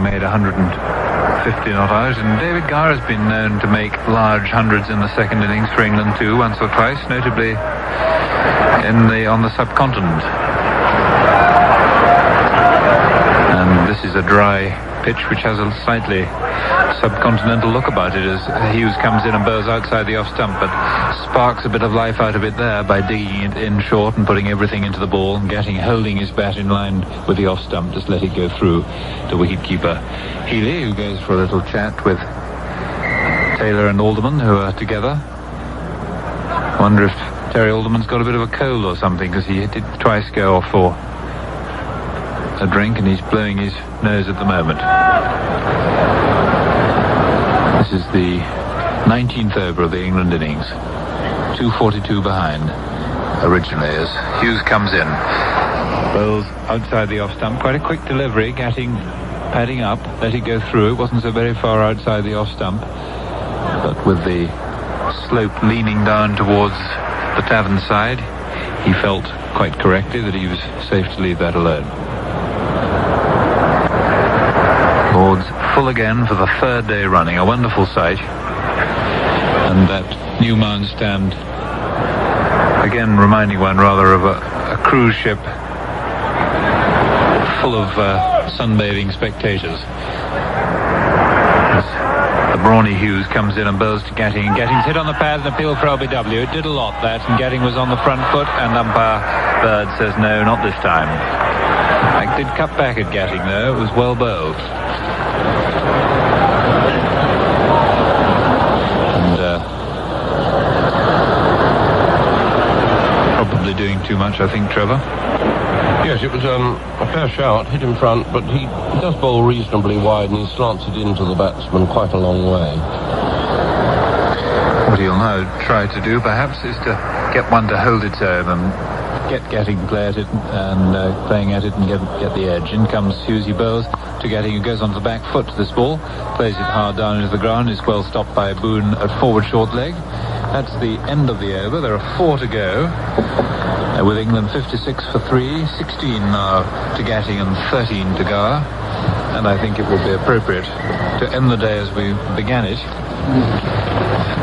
made 150 not out, and David Garr has been known to make large hundreds in the second innings for England too, once or twice, notably on the subcontinent. And this is a dry pitch which has a slightly subcontinental look about it as Hughes comes in and bowls outside the off stump, but sparks a bit of life out of it there by digging it in short and putting everything into the ball and holding his bat in line with the off stump, just let it go through to wicketkeeper Healy, who goes for a little chat with Taylor and Alderman, who are together. I wonder if Terry Alderman's got a bit of a cold or something, because he did twice go off for a drink and he's blowing his nose at the moment. This is the 19th over of the England innings. 2:42 behind originally as Hughes comes in. Bowls outside the off stump. Quite a quick delivery. Gatting padding up. Let it go through. It wasn't so very far outside the off stump. But with the slope leaning down towards the tavern side, he felt quite correctly that he was safe to leave that alone. Lords full again for the third day running. A wonderful sight. And that new mound stand again reminding one rather of a cruise ship full of sunbathing spectators. As the brawny Hughes comes in and bowls to Gatting, and Gatting's hit on the pad and appeal for LBW. It did a lot, that, and Gatting was on the front foot, and umpire Bird says no, not this time. I did cut back at Gatting though. It was well bowled. Doing too much, I think, Trevor. Yes, it was a fair shout, hit in front, but he does bowl reasonably wide and he slants it into the batsman quite a long way. What he'll now try to do, perhaps, is to get one to hold its own and get Gatting to play at it and playing at it and get the edge. In comes Hughes, he bowls to Gatting, who goes onto the back foot to this ball, plays it hard down into the ground, is well stopped by Boone at forward short leg. That's the end of the over. There are 4 to go. With England 56 for 3, 16 now to Gatting and 13 to Garr. And I think it would be appropriate to end the day as we began it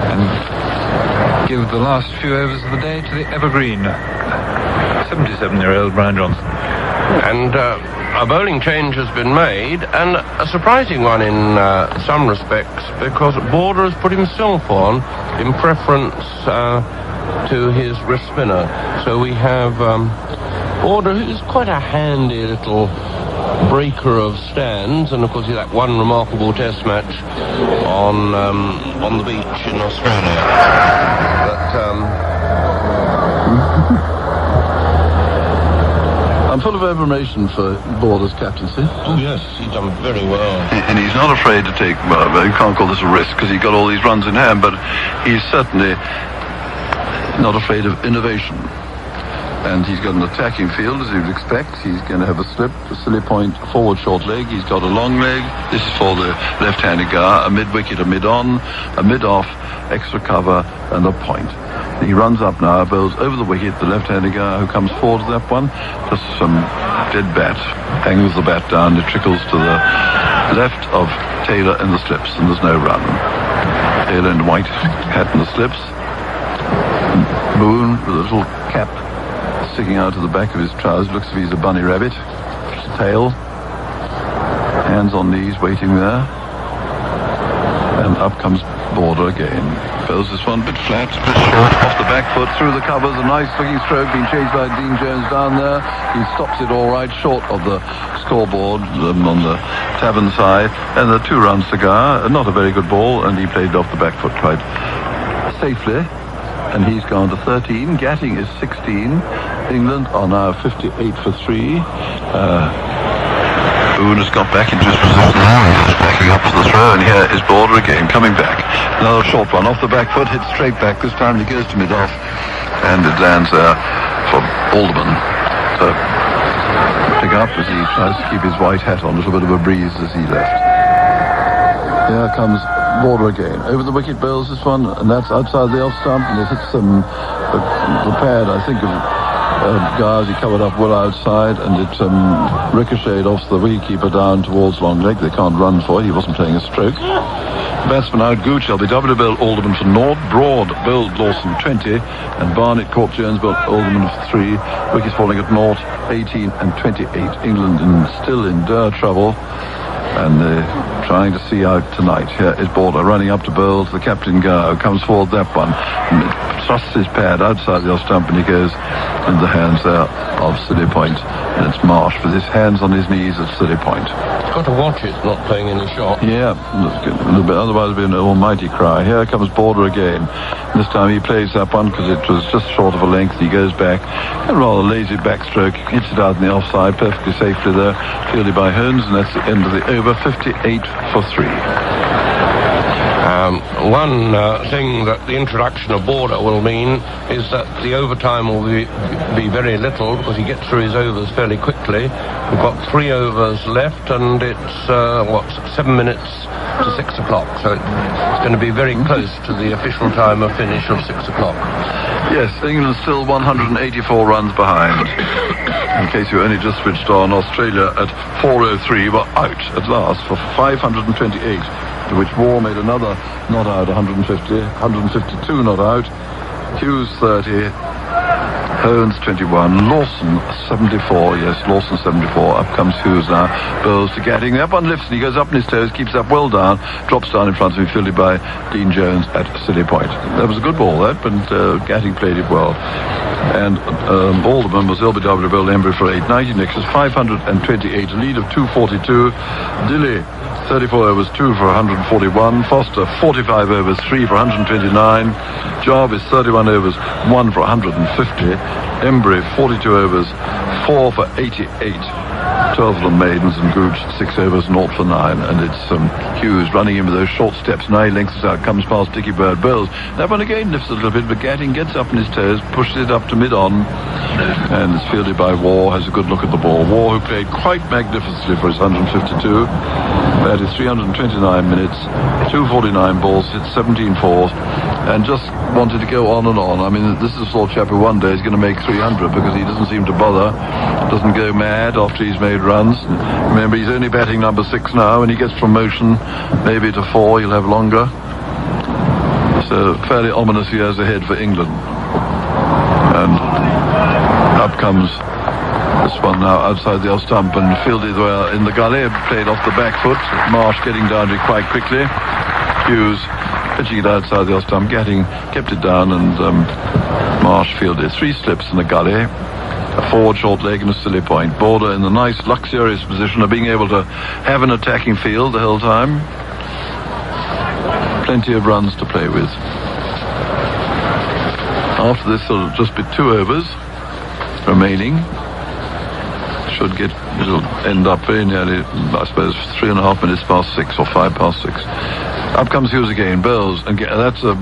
and give the last few overs of the day to the evergreen 77-year-old Brian Johnson. And a bowling change has been made, and a surprising one in some respects, because Border has put himself on in preference to his wrist spinner. So we have Border, who's quite a handy little breaker of stands, and of course he's that one remarkable test match on the beach in Australia. But I'm full of admiration for Border's captaincy. Oh yes, he's done very well. And he's not afraid to take, you can't call this a risk because he got all these runs in hand, but he's certainly not afraid of innovation. And he's got an attacking field, as you'd expect. He's going to have a slip, a silly point, forward short leg. He's got a long leg. This is for the left-handed guy, a mid-wicket, a mid-on, a mid-off, extra cover, and a point. He runs up now, bowls over the wicket, the left-handed guy who comes forward to that one. Just some dead bat, hangs the bat down, it trickles to the left of Taylor in the slips, and there's no run. Taylor in the white hat and the slips. Boone with a little cap sticking out of the back of his trousers, looks as if he's a bunny rabbit. Tail, hands on knees, waiting there. And up comes Border again. Bowls this one, bit flat, bit short, off the back foot, through the covers, a nice looking stroke, being chased by Dean Jones down there. He stops it all right, short of the scoreboard on the tavern side, and the 2 runs to Garr. Not a very good ball, and he played off the back foot quite safely. And he's gone to 13. Gatting is 16. England are now 58 for 3. Boone has got back into his position now. He's backing up for the throw, and here is Border again, coming back. Another short one off the back foot, hits straight back. This time he goes to mid-off, and it lands there for Alderman to pick up as he tries to keep his white hat on. A little bit of a breeze as he left. Here comes Border again. Over the wicket bowls this one, and that's outside the off stump, and it hits the pad, I think, of Guys, he covered up well outside, and it ricocheted off the wicketkeeper down towards long leg. They can't run for it. He wasn't playing a stroke. Batsman out, Gooch, LBW bowled Alderman for naught. Broad bowled Lawson 20, and Barnett caught Jones bowled Alderman for 3. Wickets falling at naught, 18 and 28. England still in dire trouble, and trying to see out tonight. Here is Border running up to bowl to the captain. Gow comes forward, that one, and thrusts his pad outside the off stump, and he goes in the hands there of Silly Point, and it's Marsh with his hands on his knees at Silly Point. Got to watch it, not playing any shot. Yeah, a little bit, otherwise it would be an almighty cry. Here comes Border again. This time he plays that one because it was just short of a length. He goes back, a rather lazy backstroke, hits it out in the offside, perfectly safely there, fielded by Holmes, and that's the end of the over. 58 for 3. One thing that the introduction of Border will mean is that the overtime will be very little, because he gets through his overs fairly quickly. We've got 3 overs left, and it's 7 minutes to 6 o'clock, so it's going to be very close to the official time of finish of 6 o'clock. Yes, England still 184 runs behind. In case you only just switched on, Australia at 403 were out at last for 528, to which Waugh made another not out, 152 not out, Hughes 30, Holmes 21, Lawson 74, yes, Lawson 74, up comes Hughes now, bowls to Gatting, that one lifts and he goes up on his toes, keeps up well down, drops down in front of him, fielded by Dean Jones at Silly Point. That was a good ball, that, but Gatting played it well. And Alderman was LBW bowled Embry for 890, next was 528, a lead of 242, Dilly 34 overs, 2 for 141. Foster, 45 overs, 3 for 129. Jarvis, 31 overs, 1 for 150. Embry, 42 overs, 4 for 88. 12 of them maidens, and Gooch 6 overs, 0 for 9. And it's Hughes running in with those short steps. Now he lengthens out, comes past Dickie Bird, bowls. That one again lifts a little bit, but Gatting gets up on his toes, pushes it up to mid-on, and it's fielded by Waugh. Has a good look at the ball. Waugh, who played quite magnificently for his 152. That is 329 minutes, 249 balls, hit 17 fours, and just wanted to go on and on. I mean, this is the sort of chap who one day is going to make 300, because he doesn't seem to bother, doesn't go mad after he's made runs. Remember, he's only batting number 6 now. When he gets promotion, maybe to 4, he'll have longer. So fairly ominous years ahead for England. And up comes this one now outside the off stump and fielded well in the gully, played off the back foot. Marsh getting down to it quite quickly. Hughes pitching it outside the off stump, kept it down, and Marsh fielded 3 slips in the gully, a forward short leg and a Silly Point. Border in the nice luxurious position of being able to have an attacking field the whole time. Plenty of runs to play with. After this, there'll just be 2 overs remaining. It'll end up very nearly, I suppose, 3.5 minutes past 6 or 5 past 6. Up comes Hughes again, bowls, and that's a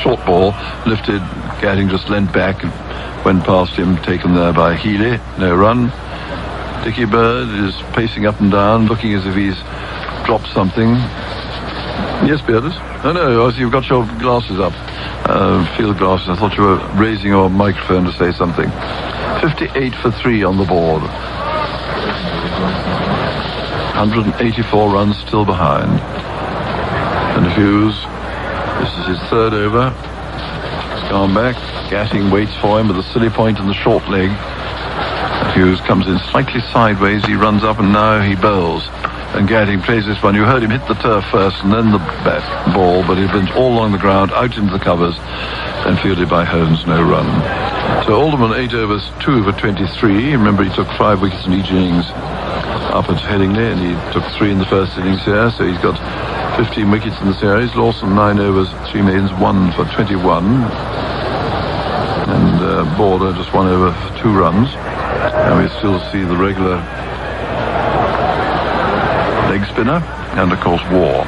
short ball, lifted. Gatting just leant back and went past him, taken there by Healy, no run. Dickie Bird is pacing up and down, looking as if he's dropped something. Yes, Beardus? Oh no, you've got your glasses up, field glasses. I thought you were raising your microphone to say something. 58 for 3 on the board. 184 runs still behind. And Hughes, this is his 3rd over. He's gone back. Gatting waits for him with a Silly Point in the short leg. And Hughes comes in slightly sideways. He runs up and now he bowls. And Gatting plays this one. You heard him hit the turf first and then the bat ball, but it went all along the ground, out into the covers, and fielded by Holmes, no run. So Alderman 8 overs, 2 for 23. Remember, he took 5 wickets in each innings up at Headingley, and he took 3 in the first innings here, so he's got 15 wickets in the series. Lawson 9 overs, 3 maidens, 1 for 21. And Border just 1 over for 2 runs. And we still see the regular leg spinner, and of course Waugh.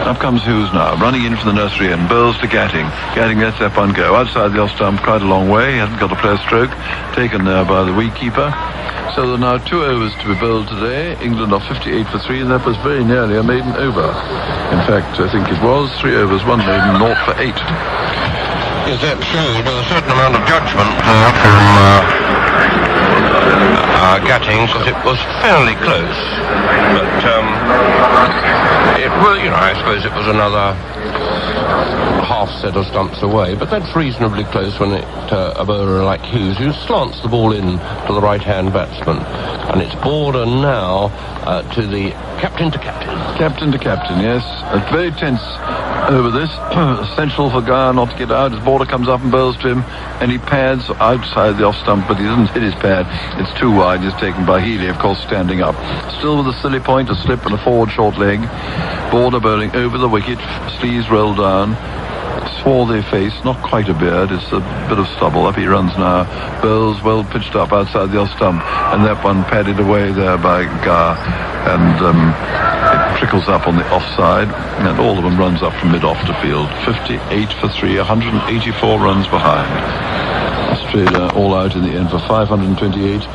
Up comes Hughes now, running in from the nursery end, bowls to Gatting. Gatting lets that one go outside the off stump quite a long way. He hasn't got a player stroke, taken there by the wicketkeeper. So there are now 2 overs to be bowled today. England are 58 for 3, and that was very nearly a maiden over. In fact, I think it was 3 overs, 1 maiden, 0 for 8. Yes, that showed a certain amount of judgment from Gatting, because it was fairly close. But it was, I suppose it was another half set of stumps away, but that's reasonably close when a bowler like Hughes, who slants the ball in to the right-hand batsman. And it's Border now to the captain to captain. Captain to captain, yes. Very tense over this. Essential for Gar not to get out. His Border comes up and bowls to him, and he pads outside the off stump, but he doesn't hit his pad. It's too wide. It's taken by Healy, of course, standing up. Still with a silly point, a slip and a forward short leg. Border bowling over the wicket, sleeves rolled down. Swarthy face, not quite a beard, it's a bit of stubble. Up he runs now. Bowls well pitched up outside the off stump, and that one padded away there by Gar, and it trickles up on the offside, and Alderman runs up from mid-off to field. 58 for 3, 184 runs behind. Australia all out in the end for 528.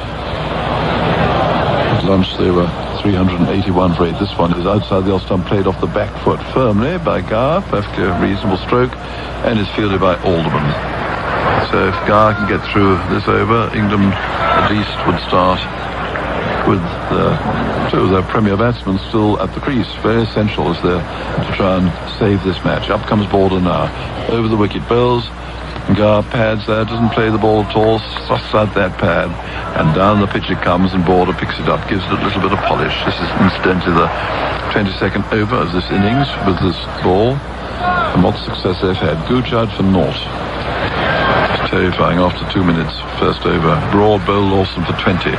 At lunch they were 381 for 8. This one is outside the off stump, played off the back foot firmly by Gar, perfectly a reasonable stroke, and is fielded by Alderman. So if Gar can get through this over, England at least would start with two of their premier batsmen still at the crease. Very essential is there to try and save this match. Up comes Border now, over the wicket, bowls. Gar pads there, doesn't play the ball at all, thrusts out that pad, and down the pitch it comes, and Border picks it up, gives it a little bit of polish. This is incidentally the 22nd over of this innings with this ball, and what success they've had. Gooch out for naught. It's terrifying after 2 minutes, first over. Broad bowled Lawson for 20.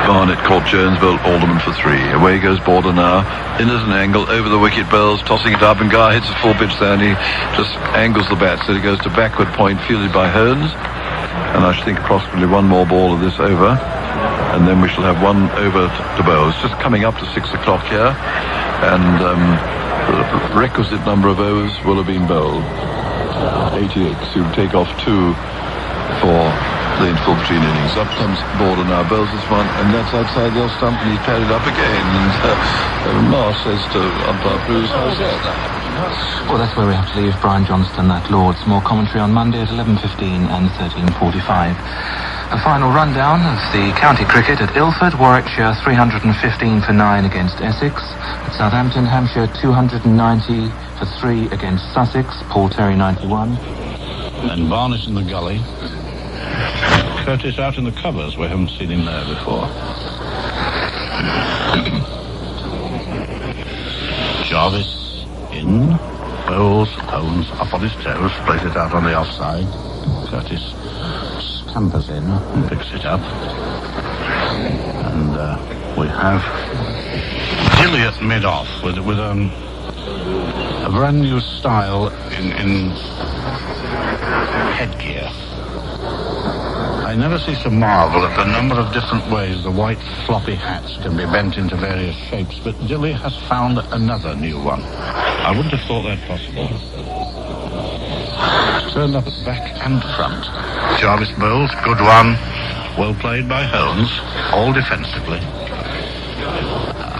Barnett caught Jones, bowled Alderman for 3. Away goes Border now, in at an angle, over the wicket, bowls, tossing it up, and Gar hits a full pitch there, and he just angles the bat, so he goes to backward point, fielded by Holmes. And I should think approximately one more ball of this over, and then we shall have one over to bowl. It's just coming up to 6 o'clock here, and the requisite number of overs will have been bowled. 88, so you take off 2 for the interval between innings. Up comes Border now, bowls this one, and that's outside the off stump, and he's padded up again. And Marsh says to umpire Bruce, how's that? Well, that's where we have to leave Brian Johnston at Lord's. More commentary on Monday at 11:15 and 13:45. A final rundown of the county cricket at Ilford. Warwickshire 315 for 9 against Essex. At Southampton, Hampshire 290 for 3 against Sussex. Paul Terry 91. And Barnes in the gully. Curtis out in the covers. We haven't seen him there before. Jarvis in. Bowles, Holmes up on his toes, plays it out on the offside. Curtis scampers in and picks it up. And we have Dilly at mid-off with a brand new style in headgear. I never cease to marvel at the number of different ways the white floppy hats can be bent into various shapes, but Dilly has found another new one. I wouldn't have thought that possible. Turned up at back and front. Jarvis bowls, good one. Well played by Holmes, all defensively.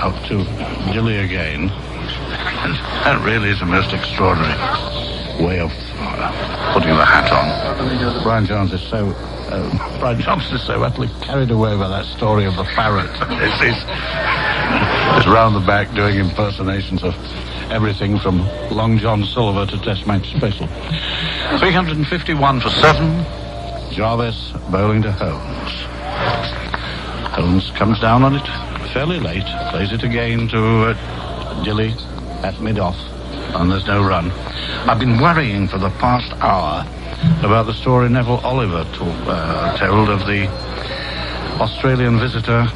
Out to Dilly again. And that really is a most extraordinary way of putting the hat on. Brian Jones is so utterly carried away by that story of the parrot. He's round the back doing impersonations of everything from Long John Silver to Test Match Special. 351 for 7. Jarvis bowling to Holmes. Holmes comes down on it fairly late, plays it again to Dilly at mid-off, and there's no run. I've been worrying for the past hour about the story Neville Oliver told of the Australian visitor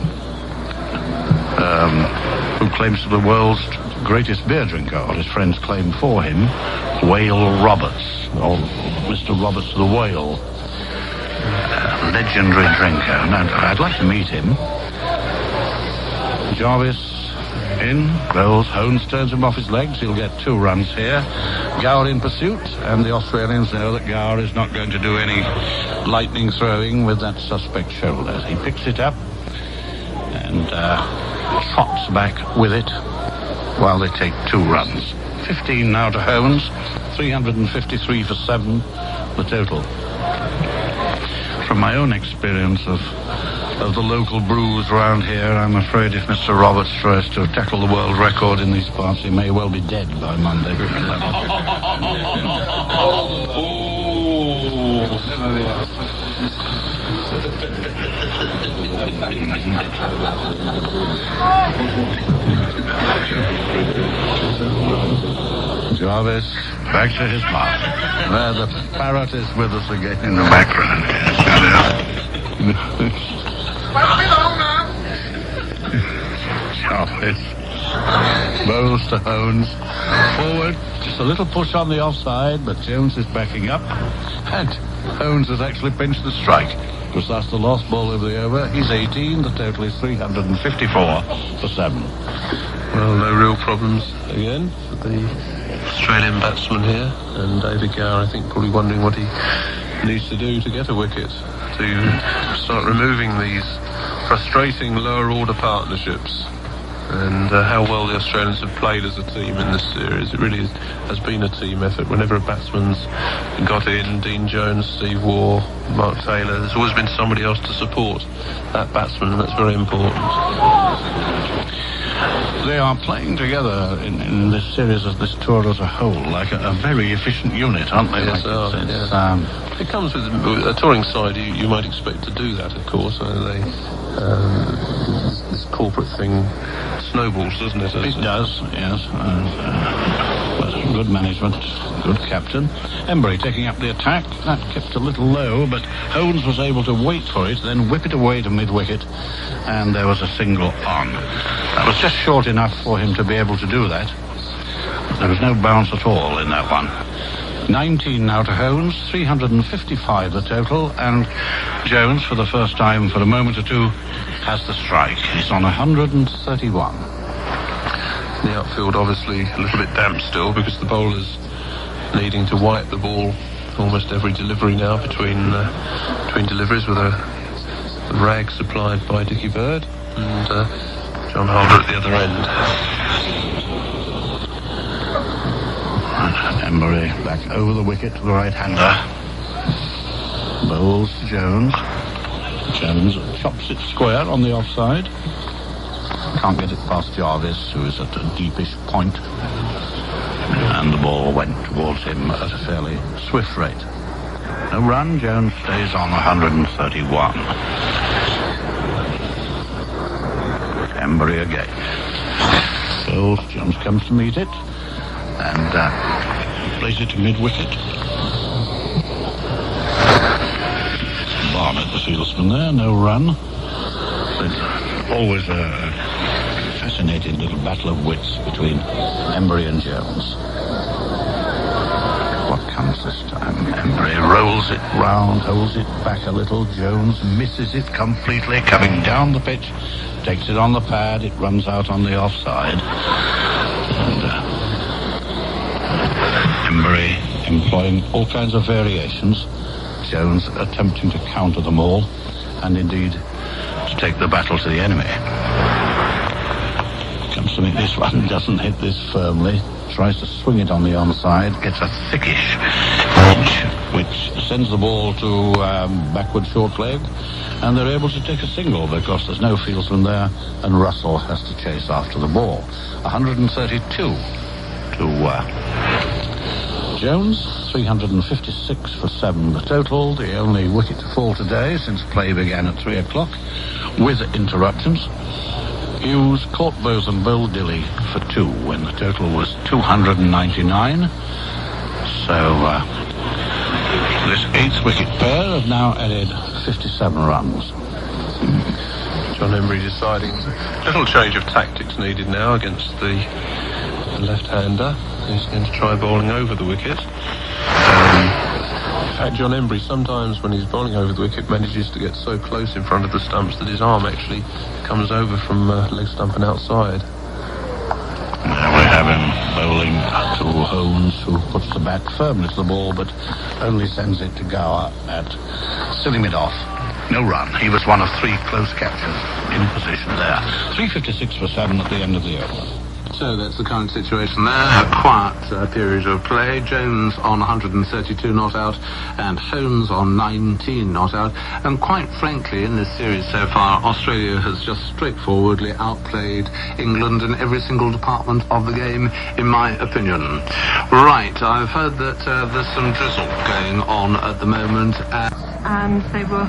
who claims to be the world's greatest beer drinker, or his friends claim for him, Whale Roberts, or Mr. Roberts the Whale, legendary drinker. Now, I'd like to meet him. Jarvis in, bowls, Holmes turns him off his legs. He'll get 2 runs here. Gower in pursuit, and the Australians know that Gower is not going to do any lightning throwing with that suspect shoulder. He picks it up and trots back with it while they take 2 runs. 15 now to Holmes, 353 for 7, the total. From my own experience of the local brews around here, I'm afraid if Mr. Roberts tries to tackle the world record in these parts, he may well be dead by Monday. Jarvis, back to his mark. There, the parrot is with us again in the background. Jarvis. Bowles to Hones. Forward. Just a little push on the offside, but Jones is backing up. And Hones has actually pinched the strike. Because that's the last ball of the over. He's 18. The total is 354 for 7. Well, no real problems again for the Australian batsman here. And David Gower, I think, probably wondering what he needs to do to get a wicket, to start removing these frustrating lower order partnerships. And how well the Australians have played as a team in this series. It really has been a team effort. Whenever a batsman's got in, Dean Jones, Steve Waugh, Mark Taylor, there's always been somebody else to support that batsman, and that's very important. They are playing together in this series of this tour as a whole, like a very efficient unit, aren't they? Yes, it comes with a touring side. You might expect to do that, of course. This corporate thing snowballs, doesn't it? It does, yes. But good management, good captain. Embury taking up the attack. That kept a little low, but Hones was able to wait for it, then whip it away to mid-wicket, and there was a single on. That was just short enough for him to be able to do that. There was no bounce at all in that one. 19 now to Hones, 355 the total, and Jones, for the first time for a moment or two, has the strike. He's on 131. The outfield obviously a little bit damp still, because the bowler's needing to wipe the ball almost every delivery now between deliveries, with a rag supplied by Dickie Bird and John Holder at the other end. Embury back over the wicket to the right-hander. Bowles to Jones. Jones chops it square on the offside. Can't get it past Jarvis, who is at a deepish point. And the ball went towards him at a fairly swift rate. No run. Jones stays on 131. Embury again. Bowles. Jones comes to meet it. And plays it to mid-wicket. Barnett, the fieldsman there, no run. It's always a fascinating little battle of wits between Embury and Jones. What comes this time? Embury rolls it round, holds it back a little. Jones misses it completely, coming down the pitch, takes it on the pad, it runs out on the offside. And Embury employing all kinds of variations. Jones attempting to counter them all, and indeed to take the battle to the enemy. Comes to meet this one, doesn't hit this firmly, tries to swing it on the onside, gets a thickish edge, which sends the ball to backward short leg, and they're able to take a single because there's no fieldsman there, and Russell has to chase after the ball. 132 to Jones, 356 for 7 the total, the only wicket to fall today since play began at 3 o'clock, with interruptions. Hughes caught both and bowled Dilly for 2 when the total was 299. So this 8th wicket pair have now added 57 runs. John Embury deciding a little change of tactics needed now against the left-hander. He's going to try bowling over the wicket. In fact, John Embury, sometimes when he's bowling over the wicket, manages to get so close in front of the stumps that his arm actually comes over from leg stump and outside. Now we have him bowling to Hones, who puts the bat firmly to the ball, but only sends it to Gower at silly mid-off. No run. He was one of 3 close catches in position there. 356 for 7 at the end of the over. So that's the current situation there. A quiet period of play. Jones on 132 not out and Holmes on 19 not out. And quite frankly, in this series so far, Australia has just straightforwardly outplayed England in every single department of the game, in my opinion. Right, I've heard that there's some drizzle going on at the moment. And they were,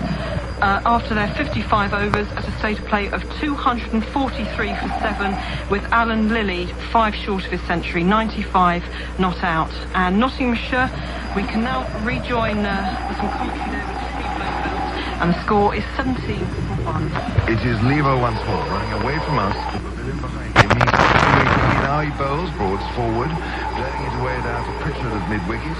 after their 55 overs, at a state of play of 243 for 7, with Alan Lilly 5 short of his century, 95 not out. And Nottinghamshire, we can now rejoin with some commentary there with Steve Blofeld, and the score is 17-1. It is Levo once more, running away from us, the pavilion behind him. He's now he bowls, broads forward, letting it away down to Pritchard at mid-wicket.